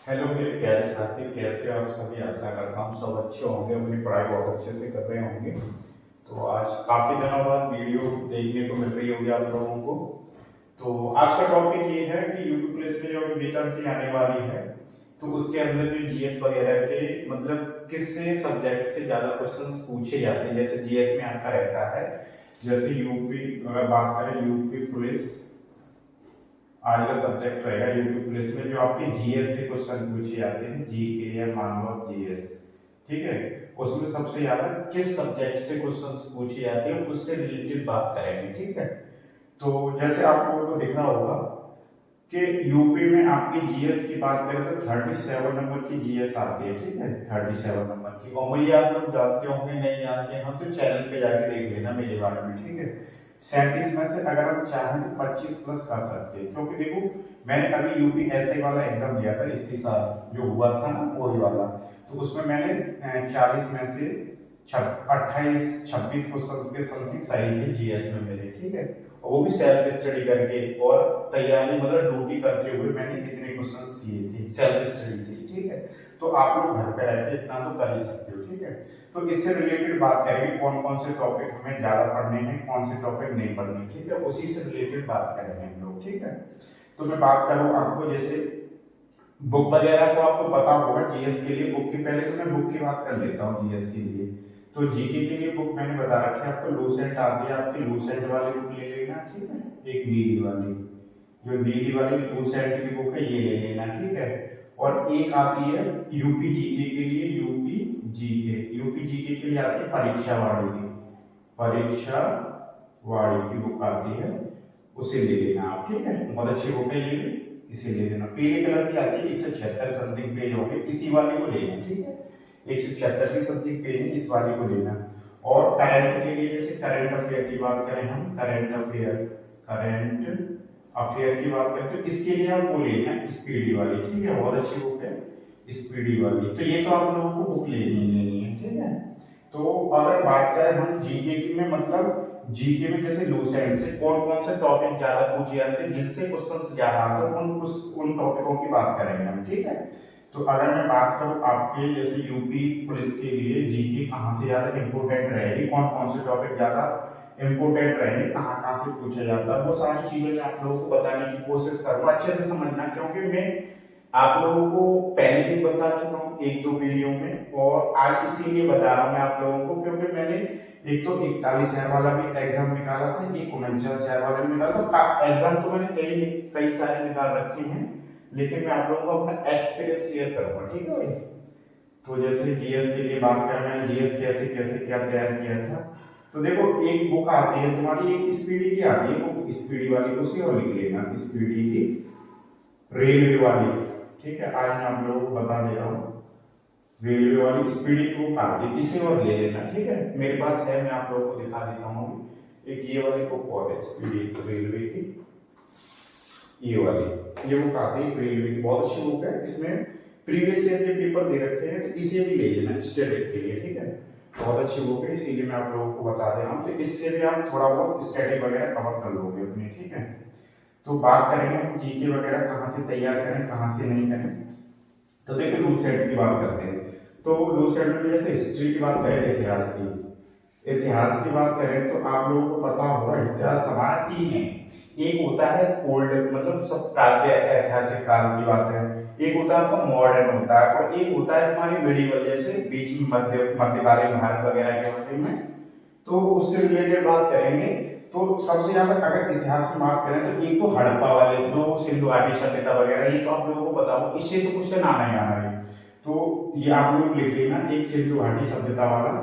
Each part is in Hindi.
हेलो मेरे प्यारे साथी, कैसे हो आप सभी। आशा करता हूँ सब अच्छे होंगे, अपनी पढ़ाई बहुत अच्छे से कर रहे होंगे। तो आज काफ़ी दिनों बाद वीडियो देखने को मिल रही होगी आप लोगों को। तो आज का टॉपिक ये है कि यूपी पुलिस में जो वैकेंसी आने वाली है, तो उसके अंदर जो जीएस वगैरह के मतलब किससे सब्जेक्ट से ज़्यादा क्वेश्चंस पूछे जाते हैं। जैसे जीएस में आपका रहता है, जैसे यूपी, अगर बात करें यूपी पुलिस, आज का सब्जेक्ट रहेगा यूपी पुलिस में जो आपके जीएस से क्वेश्चन पूछे जाते हैं, जीके या मान लो जीएस, ठीक है। उसमें सबसे ज्यादा किस सब्जेक्ट से क्वेश्चंस पूछे जाते हैं उससे रिलेटेड बात करेंगे, ठीक है। तो जैसे आप लोगों को दिख रहा होगा कि यूपी में आपकी जीएस की बात करें तो 37 नंबर की जीएस आती है, ठीक है। 37 नंबर की कॉमनली आप लोग जानते होंगे, नहीं जानते हो तो चैनल पे जाके देख लेना मेरे बारे में, ठीक है। 37 में से अगर हम चाहें तो 25 प्लस कर सकते हैं, क्योंकि देखो मैंने अभी यूपी एसए वाला एग्जाम दिया था इसी साल जो हुआ था ना, वही वाला। तो उसमें मैंने 40 में से 28-26 क्वेश्चन के समथिंग सही थे जीएस में मेरे, ठीक है। और वो भी सेल्फ स्टडी करके और तैयारी मतलब ड्यूटी करते हुए मैंने इतने क्वेश्चंस किए थे सेल्फ स्टडी से, ठीक है। तो आप लोग घर पे रह के इतना तो कर ही सकते हो, ठीक है। तो इससे रिलेटेड बात करेंगे कौन कौन से टॉपिक हमें ज्यादा पढ़ने हैं, कौन से टॉपिक नहीं पढ़ने, ठीक है। उसी से रिलेटेड बात करेंगे हम लोग, ठीक है। तो मैं बात करूँ आपको, जैसे बुक वगैरह को आपको पता होगा जीएस के लिए बुक की, पहले तो मैं बुक की बात कर लेता हूँ जीएस के लिए। तो जीके के लिए बुक मैंने बता रखी है आपको, लूसेंट आती है आपकी, लूसेंट वाली बुक ले लेना, ठीक है। एक नीली वाली, जो नीली वाली लूसेंट की बुक है ये ले लेना, ठीक है। और एक आती है यूपी जीके के लिए, यूपी जीके के लिए आती है परीक्षा वाणी की, परीक्षा वाणी की बुक आती है, उसे ले लेना आप, ठीक है। बहुत अच्छी बुक है ये भी, इसे ले लेना। पीले कलर की आती है, 176 समथिंग पेज होंगे, इसी वाली को लेना, ठीक है। 176 की समथिंग पेज है, इस वाली को लेना। और करंट के लिए, जैसे करंट अफेयर की बात करें हम, करंट अफेयर की बात करें तो इसके लिए आप वो लेना स्पीडी वाली, ठीक है। बहुत अच्छी बुक है स्पीडी वाली। तो ये तो आप लोगों को बुक लेनी है, ठीक है। तो अगर बात करें हम जीके की में, मतलब जीके में जैसे लूसेंट से कौन कौन से टॉपिक ज्यादा पूछे जाते हैं, जिनसे क्वेश्चंस ज्यादा आते हैं, उन टॉपिकों की बात करेंगे हम, ठीक है। तो अगर मैं बात करूं आपके जैसे यूपी पुलिस के लिए जीके कहाँ से ज्यादा इंपोर्टेंट रहेगी, कौन कौन से टॉपिक ज्यादा इंपोर्टेंट रहेंगे, कहाँ कहाँ से पूछा जाता है, वो सारी चीजें मैं आप लोगों को बताने की कोशिश करूंगा, अच्छे से समझना। क्योंकि मैं आप लोगों को पहले भी बता चुका हूँ एक दो वीडियो में, और आज इसीलिए बता रहा हूँ मैं आप लोगों को, क्योंकि मैंने एक तो 41,000 वाला भी एग्जाम निकाला था, एक 49,000 वाला भी निकाला था। एग्जाम तो मैंने कई कई सारे निकाल रखे हैं, लेकिन मैं आप लोगों को अपना एक्सपीरियंस शेयर करूंगा, ठीक है भाई। तो जैसे जीएस के लिए बात करें, मैंने जीएस कैसे कैसे क्या तैयार किया था। तो देखो एक बुक आती है तुम्हारी, एक स्पीडी की आती है बुक, स्पीडी वाली उसी और लिख लेना, स्पीडी की रेलवे वाली, ठीक है। आज मैं आप लोगों को बता दे रहा हूँ, रेलवे वाली स्पीडी की बुक आती है, इसे और ले लेना, ठीक है। मेरे पास है, मैं आप लोगों को दिखा देता हूँ। एक ये वाली बुक और है स्पीडी रेलवे की, ये वाली ये बुक आती है रेलवे की, बहुत अच्छी बुक है। इसमें प्रीवियस ईयर के पेपर दे रखे हैं, तो इसे भी ले लेना स्टैटिक के लिए, ठीक है। बहुत अच्छी बुक है, इसीलिए मैं आप लोगों को बता दे रहा हूँ। तो इससे भी आप थोड़ा बहुत स्टैटिक वगैरह कवर कर लोगे अपने, ठीक है। तो बात करेंगे हम जीके वगैरह कहाँ से तैयार करें, कहाँ से नहीं करें। तो देखिए रूल सेट की बात करते हैं। तो रूल सेट में जैसे हिस्ट्री की बात करें, इतिहास की बात करें तो आप लोगों को पता होगा इतिहास हमारा तीन है। एक होता है ओल्ड, मतलब सब प्राप्य ऐतिहासिक काल की बात है। एक होता है आपका मॉडर्न होता है, और एक होता है हमारी मिडिवल, जैसे बीच में मध्यकालीन भारत वगैरह के बारे में। तो उससे रिलेटेड बात करेंगे। तो सबसे ज्यादा अगर इतिहास की बात करें तो एक तो हड़प्पा वाले जो सिंधु घाटी सभ्यता वगैरह, ये तो आप लोगों को पता हो, इससे तो क्वेश्चन आना ही आना है। तो ये आप लोग लिख लेना, एक सिंधु घाटी सभ्यता वाला,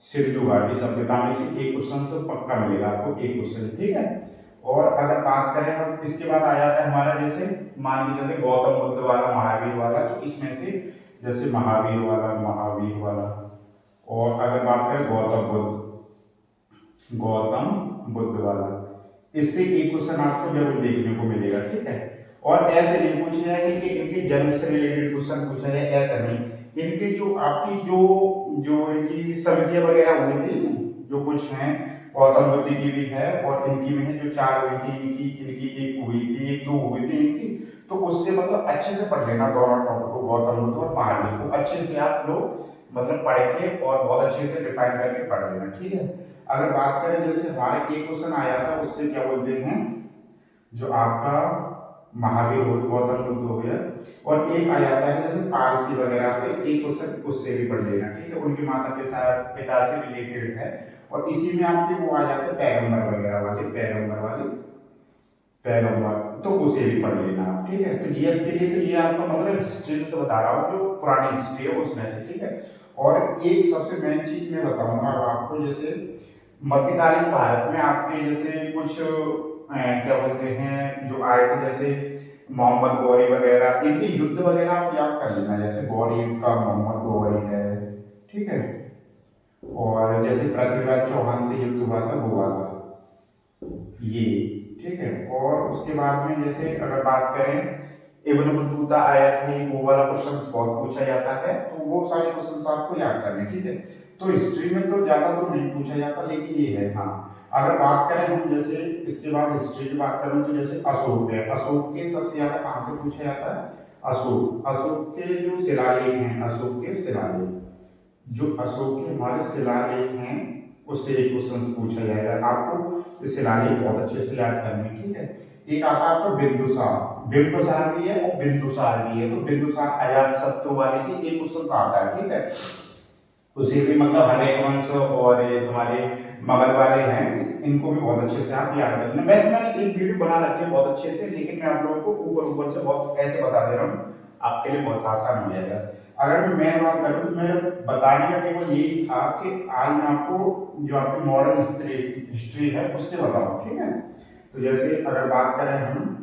सिंधु घाटी सभ्यता में से एक क्वेश्चन से पक्का मिलेगा आपको, एक क्वेश्चन, ठीक है। और अगर बात करें हम, इसके बाद आ जाता है हमारा, जैसे मान के चलते गौतम बुद्ध वाला, महावीर वाला। तो इसमें से जैसे महावीर वाला, और अगर बात करें गौतम बुद्ध वाला, इससे एक क्वेश्चन आपको जरूर देखने को मिलेगा, ठीक है। और ऐसे नहीं पूछे जाएंगे कि इनके जन्म से रिलेटेड क्वेश्चन पूछा जाए, ऐसा नहीं। इनके जो आपकी जो जो इनकी समितियां वगैरह हुई थी, जो कुछ हैं, गौतम बुद्ध की भी है और इनकी में है, जो चार हुई थी इनकी, एक हुई थी, एक दो हुई थी इनकी। तो उससे उससे मतलब अच्छे से पढ़ लेना दोनों टॉपिक को, गौतम बुद्ध और महावीर को अच्छे से आप लोग मतलब पढ़ के और बहुत अच्छे से डिफाइन करके पढ़ लेना, ठीक है। अगर बात करें जैसे हमारे एक क्वेश्चन आया था, उससे क्या बोलते हैं, जो आपका महावीर हो, गौतम बुद्ध हो गया, और एक आ जाता है जैसे पारसी वगैरह से, एक क्वेश्चन उससे भी पढ़ लेना, ठीक है। उनके माता पिता से रिलेटेड है, और इसी में आपके वो आ जाते हैं पैगंबर वगैरह वाले, पैगंबर, तो उसे भी पढ़ लेना आप, ठीक है। तो जीएस के लिए तो ये आपका मतलब हिस्ट्री में से बता रहा हूँ, जो पुरानी हिस्ट्री है उसमें से, ठीक है। और एक सबसे मेन चीज मैं बताऊंगा आपको, जैसे मध्यकालीन भारत में आपके जैसे कुछ क्या बोलते हैं जो आए थे, जैसे मोहम्मद गौरी वगैरह, इनके युद्ध वगैरह आप याद कर लेना, जैसे गौरी का मोहम्मद गौरी है, ठीक है। और जैसे पृथ्वीराज चौहान से युद्ध हुआ था, वो हुआ था ये, ठीक है। और उसके बाद में जैसे अगर बात करें इब्न बतूता आया था, वो वाला क्वेश्चन बहुत पूछा जाता है, तो वो सारे क्वेश्चन आपको याद करने, ठीक है। तो हिस्ट्री में तो ज्यादा तो नहीं पूछा जाता, लेकिन ये है हाँ, अगर बात करें हम जैसे इसके बाद हिस्ट्री की बात करें तो जैसे अशोक है, अशोक के सबसे ज्यादा कहाँ से पूछा जाता है, अशोक के जो शिलालेख हैं, अशोक के शिलालेख, जो अशोक के हमारे शिलालेख हैं, उससे एक क्वेश्चन पूछा जाएगा आपको, शिलालेख बहुत अच्छे से याद करने, ठीक है। एक आता है आपको बिंदुसार भी है और बिंदुसार भी है, तो बिंदुसार अजातशत्रु वाले से एक क्वेश्चन आता है, ठीक है। उसे भी मतलब हरेक वंश और ये तुम्हारे मगध वाले हैं, इनको भी बहुत अच्छे से आप याद कर लेना। वैसे मैंने एक वीडियो बना रखी है बहुत अच्छे से, लेकिन मैं आप लोगों को ऊपर से बहुत ऐसे बता दे रहा हूँ, आपके लिए बहुत आसान हो जाएगा। अगर मैं बात करूँ तो मेरा बताने का केवल यही था कि आज मैं आपको जो आपकी मॉडर्न हिस्ट्री है उससे बताऊँ, ठीक है। तो जैसे अगर बात करें हम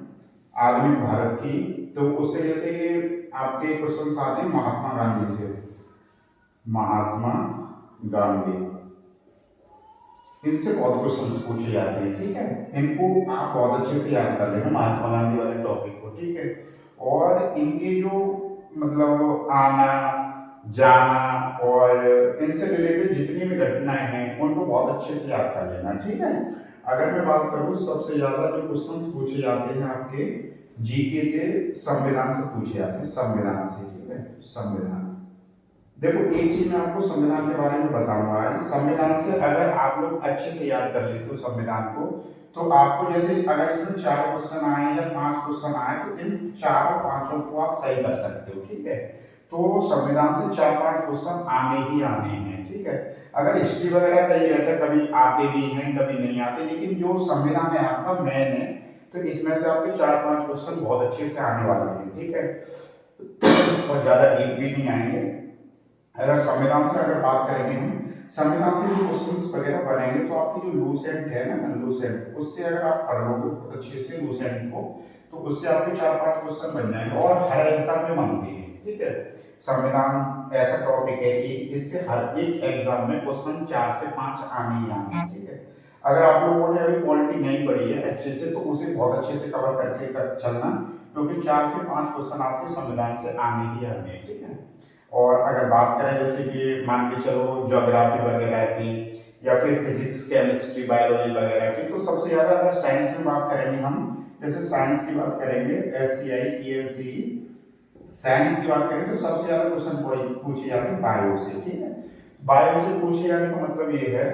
आधुनिक भारत की, तो उससे जैसे कि आपके क्वेश्चन आते हैं महात्मा गांधी से, महात्मा गांधी, इनसे बहुत क्वेश्चन पूछे जाते हैं, ठीक है। इनको आप बहुत अच्छे से याद कर लेना, महात्मा गांधी वाले टॉपिक को, ठीक है। और इनके जो मतलब आना जाना और इनसे रिलेटेड जितनी भी घटनाएं हैं उनको बहुत अच्छे से याद कर लेना, ठीक है। अगर मैं बात करूं सबसे ज्यादा जो क्वेश्चन पूछे जाते हैं आपके जीके से, संविधान से पूछे जाते हैं, संविधान से, ठीक है। संविधान, देखो एक चीज मैं आपको संविधान के बारे में बताऊंगा आज। संविधान से अगर आप लोग अच्छे से याद कर लेते हो संविधान को, तो आपको जैसे अगर इसमें 4 क्वेश्चन आए या 5 क्वेश्चन आए, तो इन चारों पांचों को आप सही कर सकते हो, ठीक है। तो संविधान से 4-5 क्वेश्चन आने ही आने हैं, ठीक है। अगर हिस्ट्री वगैरह का ये रहता है कभी आते भी हैं कभी नहीं आते, लेकिन जो संविधान है आपका मेन है, तो इसमें से आपके 4-5 क्वेश्चन बहुत अच्छे से आने वाले हैं, ठीक है। और ज्यादा डीप भी नहीं आएंगे। अगर संविधान से अगर बात करेंगे हम, संविधान से जो क्वेश्चंस वगैरह बनेंगे, तो आपकी जो लूसेंट है ना, लूसेंट, उससे अगर आप पढ़ लोगे बहुत अच्छे से लूसेंट को, तो उससे आपके 4-5 क्वेश्चन बन जाएंगे, और हर एग्जाम में बनते हैं, ठीक है। संविधान ऐसा टॉपिक है कि इससे हर एक एग्जाम में क्वेश्चन 4 से 5 आने ही आने हैं, ठीक है। अगर आप लोगों ने अभी पॉलिटी नहीं पढ़ी है अच्छे से, तो उसे बहुत अच्छे से कवर करके चलना, क्योंकि 4 से 5 क्वेश्चन आपके संविधान से आने ही आने हैं, ठीक है। और अगर बात करें जैसे कि मान के चलो ज्योग्राफी वगैरह की, या फिर फिजिक्स केमिस्ट्री बायोलॉजी वगैरह की, तो सबसे ज्यादा अगर साइंस में बात करेंगे हम, जैसे साइंस की बात करेंगे, SCI साइंस की बात करें, तो सबसे ज्यादा क्वेश्चन पूछे जाते हैं बायो से, ठीक है। बायो से पूछे जाने का मतलब ये है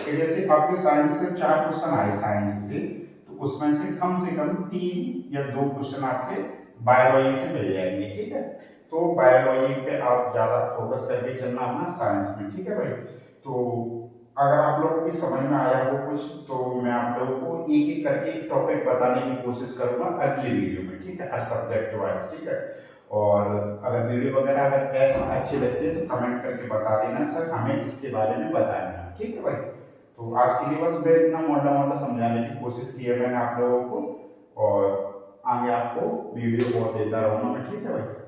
कि जैसे आपके साइंस से 4 क्वेश्चन आए साइंस से, तो उसमें से कम 3 या 2 क्वेश्चन आपके बायोलॉजी से मिल जाएंगे, ठीक है। तो बायोलॉजी पे आप ज्यादा फोकस करके चलना अपना साइंस में, ठीक है भाई। तो अगर आप लोगों की समझ में आया हो कुछ, तो मैं आप लोगों को एक एक करके एक टॉपिक बताने की कोशिश करूंगा अगली वीडियो में, ठीक है, हर सब्जेक्ट वाइज, ठीक है। और अगर वीडियो वगैरह अगर ऐसा अच्छी लगती है तो कमेंट करके बता देना सर हमें इसके बारे में बताना, ठीक है भाई। तो आज के लिए बस मैं इतना मोटा मोटा समझाने की कोशिश की है मैंने आप लोगों को, और आगे आपको वीडियो बहुत देता रहूंगा मैं, ठीक है भाई।